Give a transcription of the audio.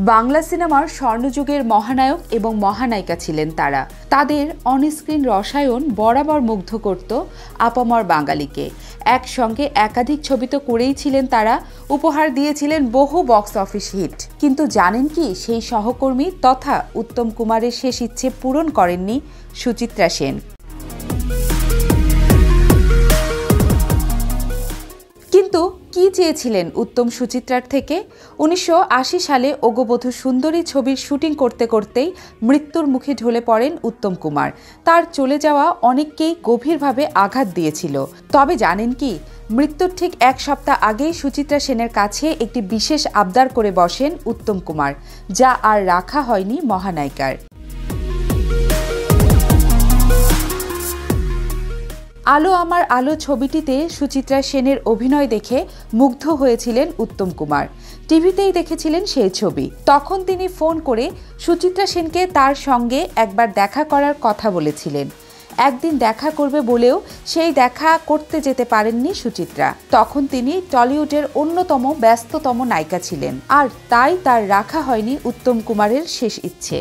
বাংলা সিনেমার স্বর্ণযুগের মহানায়ক এবং মহানায়িকা ছিলেন তারা। তাদের অনস্ক্রিন রসায়ন বরাবর মুগ্ধ করত আপামর বাঙালিকে। একসঙ্গে একাধিক ছবি তো করেই ছিলেন তারা, উপহার দিয়েছিলেন বহু বক্স অফিস হিট। কিন্তু জানেন কি, সেই সহকর্মী তথা উত্তম কুমারের শেষ ইচ্ছে পূরণ করেননি সুচিত্রা সেন। কিন্তু কি চেয়েছিলেন উত্তম সুচিত্রার থেকে? 1980 সালে ওগোবধূ সুন্দরী ছবির শুটিং করতে করতেই মৃত্যুর মুখে ঢলে পড়েন উত্তম কুমার। তার চলে যাওয়া অনেককেই গভীরভাবে আঘাত দিয়েছিল। তবে জানেন কি, মৃত্যুর ঠিক এক সপ্তাহ আগেই সুচিত্রা সেনের কাছে একটি বিশেষ আবদার করে বসেন উত্তম কুমার, যা আর রাখা হয়নি মহানায়িকার। আলো আমার আলো ছবিটিতে সুচিত্রা সেনের অভিনয় দেখে মুগ্ধ হয়েছিলেন উত্তম কুমার। টিভিতেই দেখেছিলেন সেই ছবি। তখন তিনি ফোন করে সুচিত্রা সেনকে তার সঙ্গে একবার দেখা করার কথা বলেছিলেন। একদিন দেখা করবে বলেও সেই দেখা করতে যেতে পারেননি সুচিত্রা। তখন তিনি টলিউডের অন্যতম ব্যস্ততম নায়িকা ছিলেন, আর তাই তার রাখা হয়নি উত্তম কুমারের শেষ ইচ্ছে।